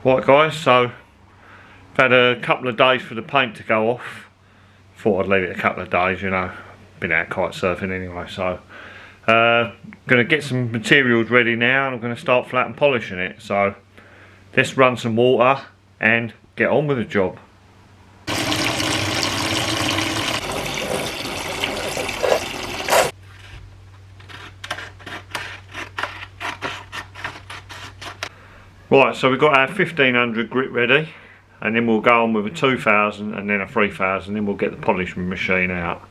Right guys, so I've had a couple of days for the paint to go off. Thought I'd leave it a couple of days, you know, been out kite surfing anyway, so gonna get some materials ready now and I'm gonna start flat and polishing it. So let's run some water and get on with the job. Right, so we've got our 1500 grit ready, and then we'll go on with a 2000 and then a 3000, then we'll get the polishing machine out.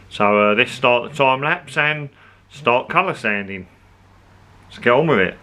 So let's start the time lapse and start colour sanding. Let's get on with it.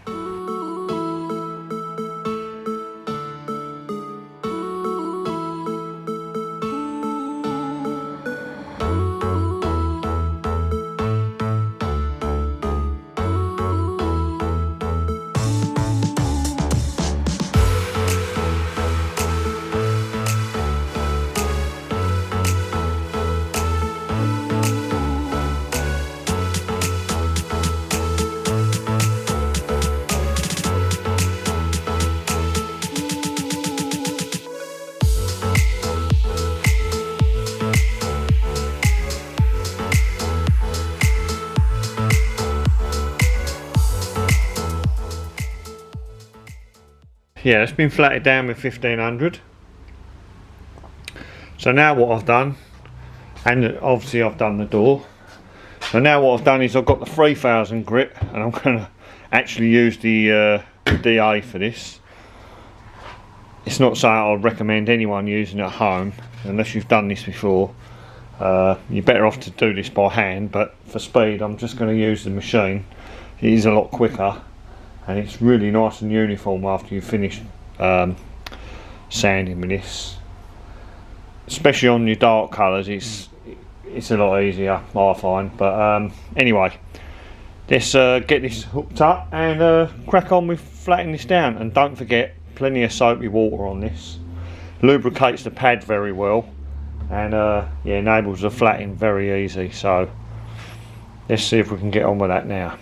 Yeah, it's been flatted down with 1500. So now what I've done, and obviously I've done the door. So now what I've done is I've got the 3000 grit, and I'm going to actually use the DA for this. It's not something I'd recommend anyone using at home unless you've done this before. You're better off to do this by hand, but for speed I'm just going to use the machine. It is a lot quicker. And it's really nice and uniform after you finish sanding with this. Especially on your dark colours, it's a lot easier, I find. But anyway, let's get this hooked up and crack on with flattening this down. And don't forget, plenty of soapy water on this. Lubricates the pad very well, and yeah, enables the flatting very easy. So let's see if we can get on with that now.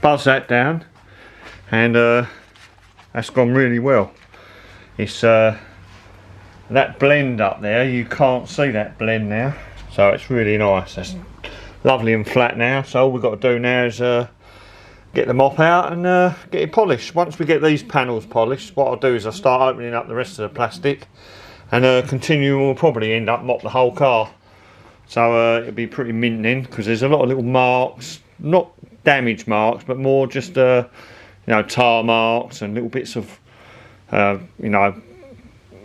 Buzz that down, and that's gone really well. It's that blend up there, you can't see that blend now, so it's really nice. That's lovely and flat now. So all we've got to do now is get the mop out and get it polished. Once we get these panels polished, what I'll do is I'll start opening up the rest of the plastic and continue. We'll probably end up mop the whole car, so it'll be pretty mint then, because there's a lot of little marks, not damage marks, but more just you know, tar marks and little bits of you know,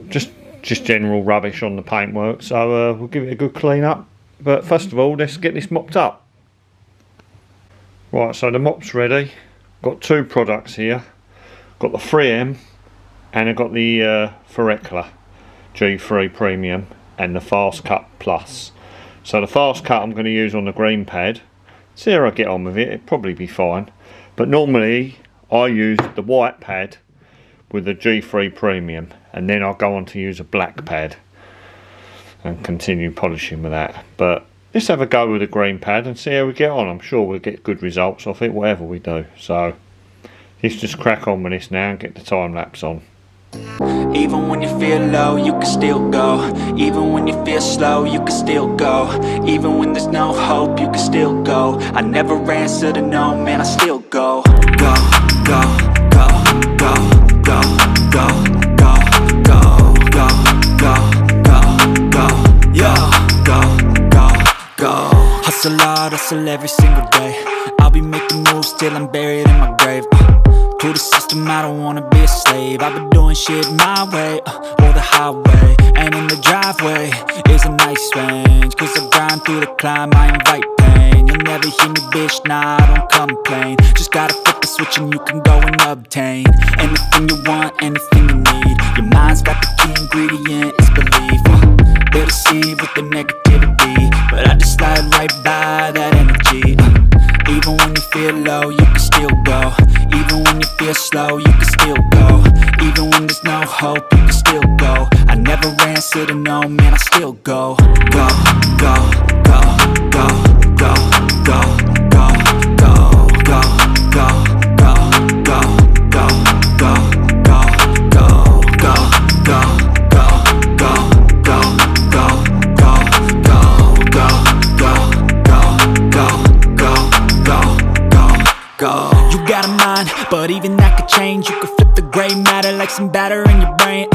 just general rubbish on the paintwork. So we'll give it a good clean up, but first of all let's get this mopped up. Right, so the mop's ready. Got two products here. Got the 3M and I've got the Ferrecla G3 Premium and the Fast Cut Plus. So the Fast Cut I'm going to use on the green pad. See how I get on with it, it'll probably be fine. But normally I use the white pad with the G3 Premium, and then I'll go on to use a black pad and continue polishing with that. But let's have a go with the green pad and see how we get on. I'm sure we'll get good results off it, whatever we do. So let's just crack on with this now and get the time lapse on. Even when you feel low, you can still go. Even when you feel slow, you can still go. Even when there's no hope, you can still go. I never answer to no, man, I still go. Go, go, go, go, go, go, go, go, go, go, go, go, yo, go, go, go. Hustle hard, hustle every single day. I'll be making moves till I'm buried in my grave. To the system, I don't wanna be a slave. I've been doing shit my way, or the highway. And in the driveway is a nice range. Cause I grind through the climb, I invite pain. You'll never hear me, bitch, nah, I don't complain. Just gotta flip the switch and you can go and obtain anything you want, anything you need. Your mind's got the key ingredient, it's belief. They'll deceive with the negativity, but I just slide right by that energy. Even when you feel low, you can still go. Even when you feel slow, you can still go. Even when there's no hope, you can still go. I never answer to no, man, I still go. Go, go, go, go, go, go, go, go, go, go, go, go, go, go, go, go, go, go, go, go. You got a mind, but even that could change. You could flip the gray matter like some batter in your brain.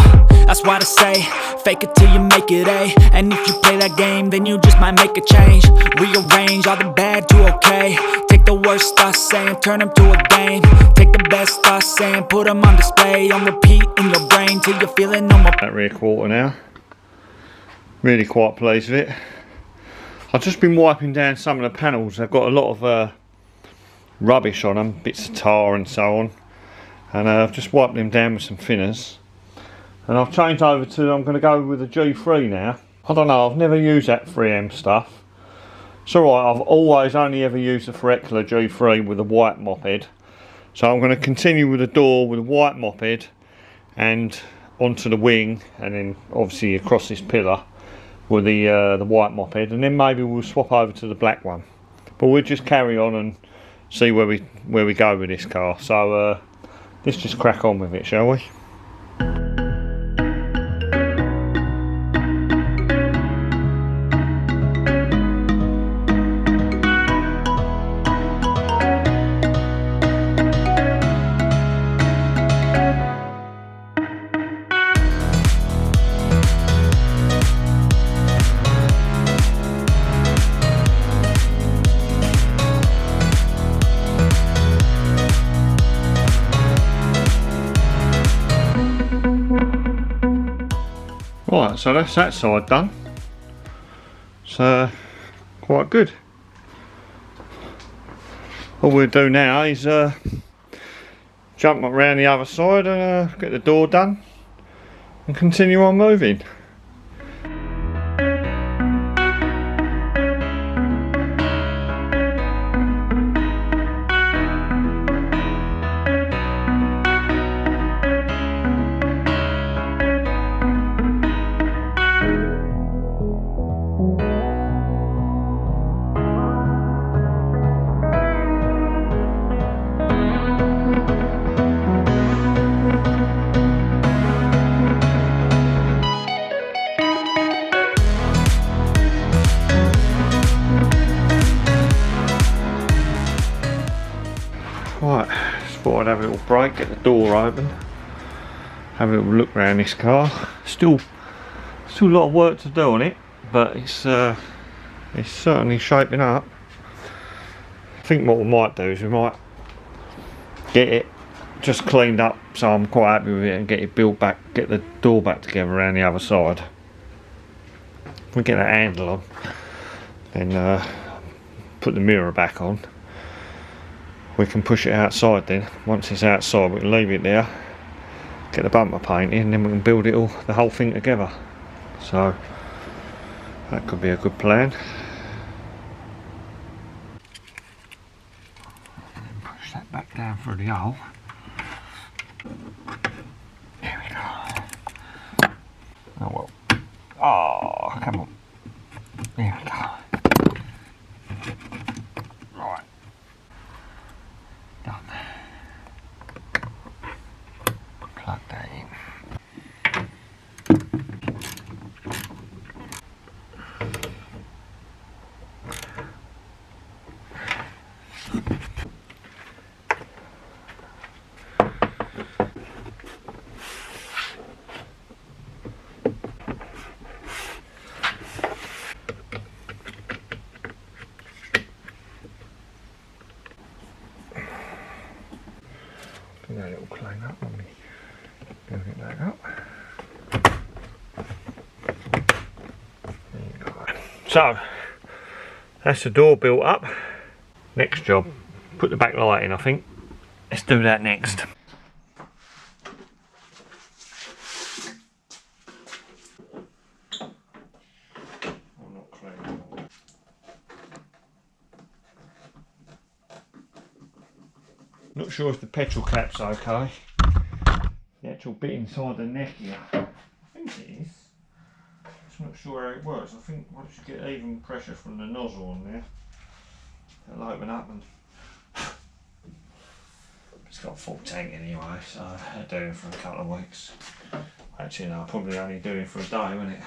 That's why they say, fake it till you make it A. And if you play that game, then you just might make a change. Rearrange all the bad to okay. Take the worst thoughts saying, turn them to a game. Take the best thoughts saying, put them on display. On repeat in your brain till you're feeling no more. That rear quarter now. Really quite pleased with it. I've just been wiping down some of the panels. They've got a lot of rubbish on them, bits of tar and so on, and I've just wiped them down with some thinners, and I've changed over to, I'm going to go with the G3 now. I don't know, I've never used that 3M stuff. It's alright, I've always only ever used the Forecular G3 with the white moped, so I'm going to continue with the door with the white moped and onto the wing, and then obviously across this pillar with the white moped, and then maybe we'll swap over to the black one. But we'll just carry on and see where we go with this car. So let's just crack on with it, shall we? Right, so that's that side done. So quite good. All we'll do now is jump around the other side and get the door done and continue on moving. Right, just thought I'd have a little break, get the door open, have a little look around this car. Still a lot of work to do on it, but it's certainly shaping up. I think what we might do is we might get it just cleaned up, so I'm quite happy with it, and get it built back, get the door back together around the other side. If we get that handle on, then put the mirror back on. We can push it outside then. Once it's outside we can leave it there, get the bumper painted, and then we can build it all, the whole thing together. So that could be a good plan. Push that back down through the hole. There we go. Oh well. Oh, come on. There we go. Right. Done. Plug that in. So that's the door built up. Next job, put the back light in, I think. Let's do that next. Not sure if the petrol cap's okay. The actual bit inside the neck here, I think it is. Just not sure how it works. I think once you get even pressure from the nozzle on there, it'll open up and it's got a full tank anyway, so I'll do it for a couple of weeks. Actually no, I'll probably only do it for a day, won't it?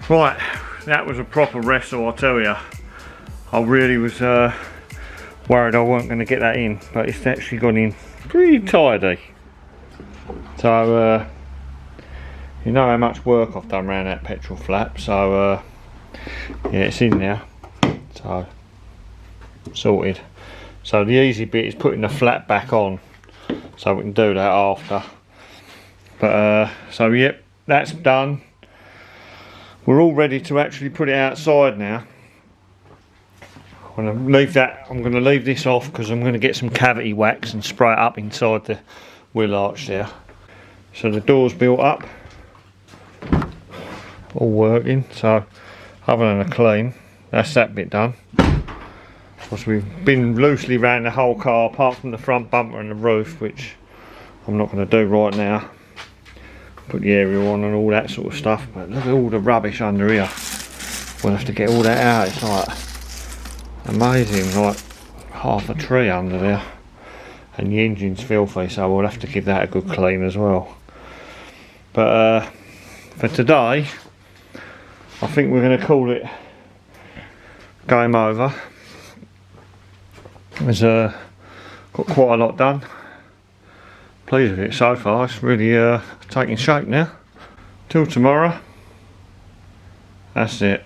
Right, that was a proper wrestle, I tell you. I really was worried I weren't going to get that in, but it's actually gone in pretty tidy. So, you know how much work I've done around that petrol flap, so yeah, it's in now. So, sorted. So the easy bit is putting the flap back on, so we can do that after. But, so yep, that's done. We're all ready to actually put it outside now. I'm going to leave this off because I'm going to get some cavity wax and spray it up inside the wheel arch there. So the door's built up, all working. So other than a clean, that's that bit done. Of course, we've been loosely around the whole car apart from the front bumper and the roof, which I'm not going to do right now. Put the aerial on and all that sort of stuff, but look at all the rubbish under here. We'll have to get all that out. It's like amazing, like half a tree under there, and the engine's filthy, so we'll have to give that a good clean as well. But for today, I think we're going to call it game over. There's got quite a lot done. Pleased with it so far. It's really taking shape now. Till tomorrow, that's it.